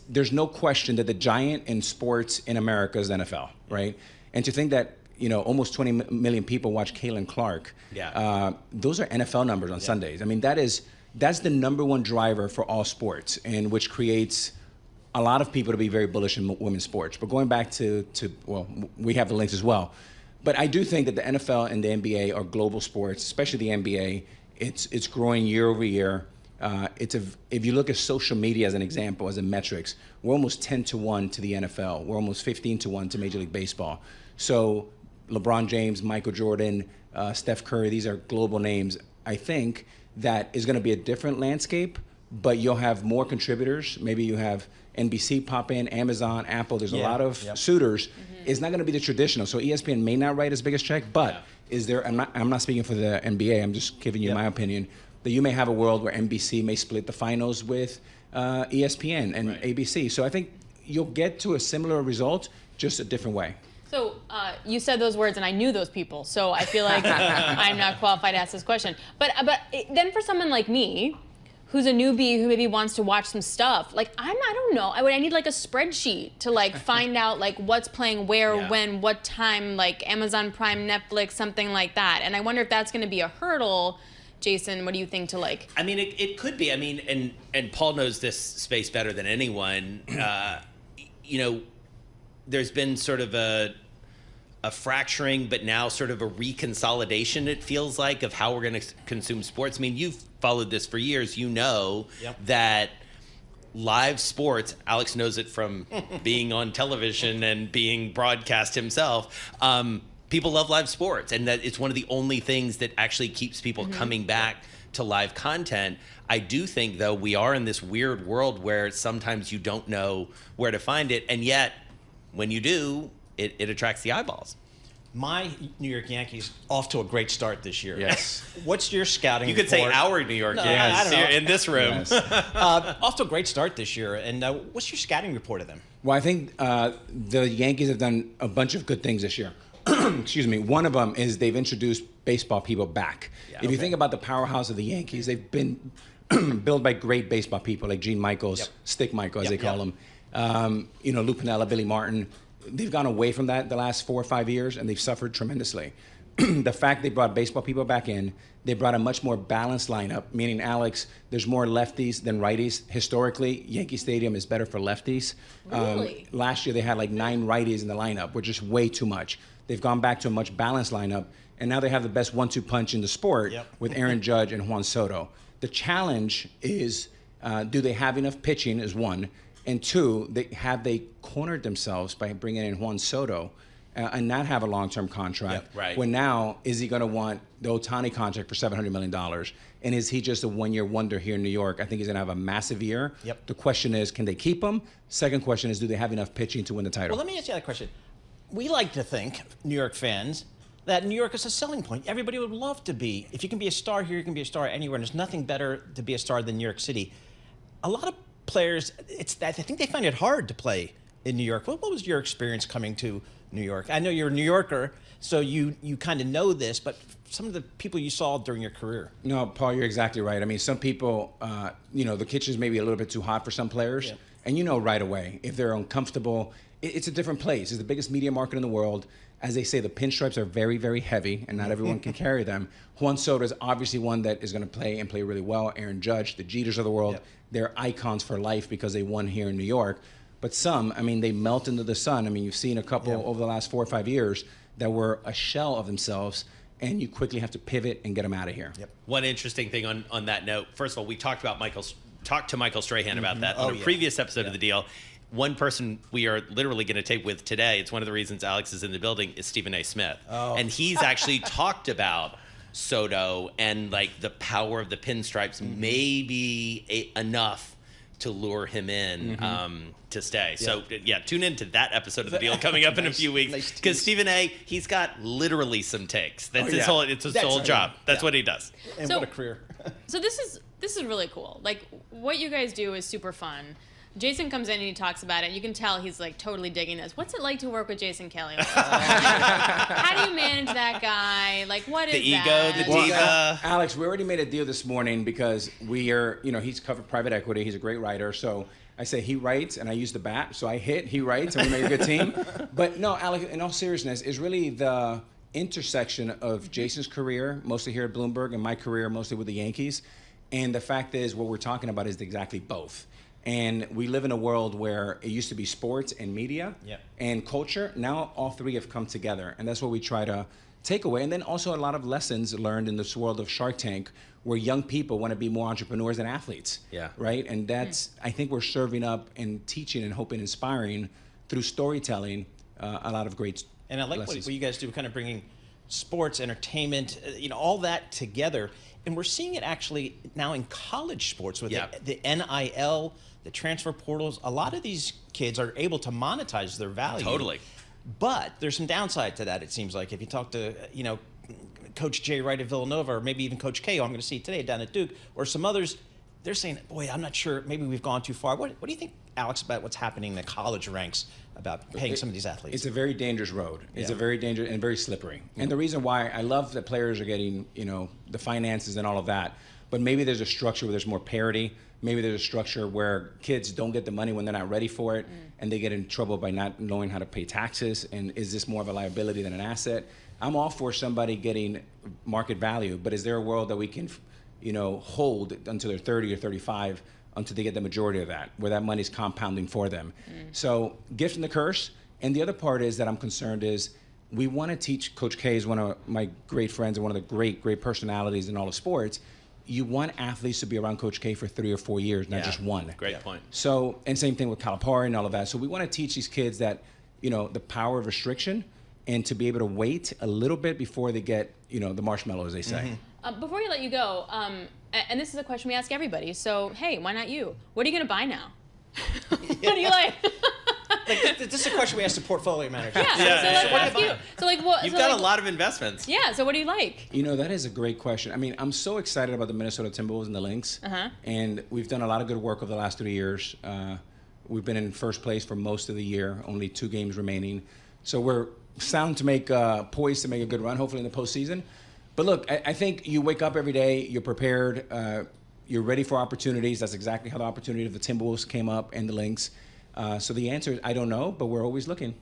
there's no question that the giant in sports in America is the NFL, right? And to think that almost 20 million people watch Caitlin Clark. Yeah. Those are NFL numbers on Sundays. I mean, that's the number one driver for all sports, and which creates a lot of people to be very bullish in women's sports. But going back to well, we have the links as well. But I do think that the NFL and the NBA are global sports, especially the NBA. It's growing year over year. If you look at social media as an example, as a metrics, we're almost 10-1 to the NFL. We're almost 15-1 to Major League Baseball. So LeBron James, Michael Jordan, Steph Curry, these are global names. I think that is going to be a different landscape, but you'll have more contributors. Maybe you have NBC pop in, Amazon, Apple. There's a lot of suitors. It's not going to be the traditional. So ESPN may not write its biggest check, but is there? I'm not speaking for the NBA. I'm just giving you my opinion. That you may have a world where NBC may split the finals with ESPN and ABC. So I think you'll get to a similar result, just a different way. So you said those words, and I knew those people. So I feel like I'm not qualified to ask this question. But then for someone like me, who's a newbie who maybe wants to watch some stuff, like I don't know. I need like a spreadsheet to like find out like what's playing where, when, what time, like Amazon Prime, Netflix, something like that. And I wonder if that's going to be a hurdle. Jason, what do you think to like? I mean, it could be. I mean, and Paul knows this space better than anyone. There's been sort of a fracturing, but now sort of a reconsolidation, it feels like, of how we're going to consume sports. I mean, you've followed this for years. You know that live sports, Alex knows it from being on television and being broadcast himself, people love live sports, and that it's one of the only things that actually keeps people coming back to live content. I do think, though, we are in this weird world where sometimes you don't know where to find it, and yet when you do, it attracts the eyeballs. My New York Yankees off to a great start this year. Yes. What's your scouting You could report? say our New York Yankees I don't know. in this room. Yes. Off to a great start this year. And what's your scouting report of them? Well, I think the Yankees have done a bunch of good things this year. Excuse me. One of them is they've introduced baseball people back. If you think about the powerhouse of the Yankees, they've been built by great baseball people like Gene Michaels, Stick Michael, as they call him. Lou Piniella, Billy Martin. They've gone away from that the last 4 or 5 years, and they've suffered tremendously. The fact they brought baseball people back in, they brought a much more balanced lineup, meaning, Alex, there's more lefties than righties. Historically, Yankee Stadium is better for lefties. Really? Last year, they had like 9 righties in the lineup, which is way too much. They've gone back to a much balanced lineup, and now they have the best 1-2 punch in the sport with Aaron Judge and Juan Soto. The challenge is, do they have enough pitching, is one. And two, they cornered themselves by bringing in Juan Soto and not have a long-term contract. When now, is he going to want the Ohtani contract for $700 million? And is he just a one-year wonder here in New York? I think he's going to have a massive year. The question is, can they keep him? Second question is, do they have enough pitching to win the title? Well, let me ask you that question. We like to think, New York fans, that New York is a selling point. Everybody would love to be. If you can be a star here, you can be a star anywhere. And there's nothing better to be a star than New York City. A lot of players, I think they find it hard to play in New York. What was your experience coming to New York? I know you're a New Yorker, so you kind of know this, but some of the people you saw during your career. No, Paul, you're exactly right. I mean, some people, the kitchen's maybe a little bit too hot for some players, and you know right away if they're uncomfortable. It's a different place. It's the biggest media market in the world. As they say, the pinstripes are very, very heavy, and not everyone can carry them. Juan Soto is obviously one that is going to play and play really well. Aaron Judge, the Jeters of the world, they're icons for life because they won here in New York. But some, I mean, they melt into the sun. I mean, you've seen a couple over the last 4 or 5 years that were a shell of themselves, and you quickly have to pivot and get them out of here. One interesting thing on that note, first of all, we talked to Michael Strahan about that on a previous episode of The Deal. One person we are literally going to tape with today, it's one of the reasons Alex is in the building, is Stephen A. Smith. And he's actually talked about Soto and like the power of the pinstripes, maybe enough to lure him in to stay. So tune into that episode of The Deal coming up in a few weeks, because Stephen A., he's got literally some takes. That's his whole job. That's what he does. And what a career. So this is really cool. Like, what you guys do is super fun. Jason comes in and he talks about it. You can tell he's like totally digging this. What's it like to work with Jason Kelly? How do you manage that guy? Like, what is the ego, that? the diva? Alex, we already made a deal this morning because we are, he's covered private equity. He's a great writer. So I say he writes, and I use the bat, so I hit, he writes, and we make a good team. But no, Alex, in all seriousness, is really the intersection of Jason's career, mostly here at Bloomberg, and my career, mostly with the Yankees. And the fact is, what we're talking about is exactly both. And we live in a world where it used to be sports and media and culture. Now all three have come together, and that's what we try to take away. And then also a lot of lessons learned in this world of Shark Tank, where young people want to be more entrepreneurs than athletes. Yeah. Right? And that's, I think we're serving up and teaching and hoping, inspiring through storytelling a lot of great And I like what you guys do, kind of bringing sports, entertainment, all that together. And we're seeing it actually now in college sports with the NIL, the transfer portals. A lot of these kids are able to monetize their value. Totally. But there's some downside to that, it seems like. If you talk to, Coach Jay Wright at Villanova, or maybe even Coach K, who I'm going to see today down at Duke, or some others, they're saying, boy, I'm not sure, maybe we've gone too far. What do you think, Alex, about what's happening in the college ranks about paying some of these athletes? It's a very dangerous road. It's a very dangerous and very slippery. And the reason why I love that players are getting, the finances and all of that, but maybe there's a structure where there's more parity. Maybe there's a structure where kids don't get the money when they're not ready for it, and they get in trouble by not knowing how to pay taxes. And is this more of a liability than an asset? I'm all for somebody getting market value, but is there a world that we can, hold until they're 30 or 35 until they get the majority of that, where that money's compounding for them? So gift and the curse. And the other part is that I'm concerned is we want to teach. Coach K is one of my great friends and one of the great personalities in all of sports. You want athletes to be around Coach K for 3 or 4 years, not just one. Great point. So, and same thing with Calipari and all of that. So we want to teach these kids that, the power of restriction and to be able to wait a little bit before they get, the marshmallow, as they say. Before we let you go, and this is a question we ask everybody, so hey, why not you? What are you going to buy now? What do you like? This is a question we asked the portfolio manager. So let's ask you. So what? You've got a lot of investments. Yeah. So what do you like? That is a great question. I mean, I'm so excited about the Minnesota Timberwolves and the Lynx. And we've done a lot of good work over the last 3 years. We've been in first place for most of the year, only 2 games remaining. So we're poised to make a good run, hopefully in the postseason. But look, I think you wake up every day, you're prepared, you're ready for opportunities. That's exactly how the opportunity of the Timberwolves came up and the Lynx. So the answer is, I don't know, but we're always looking.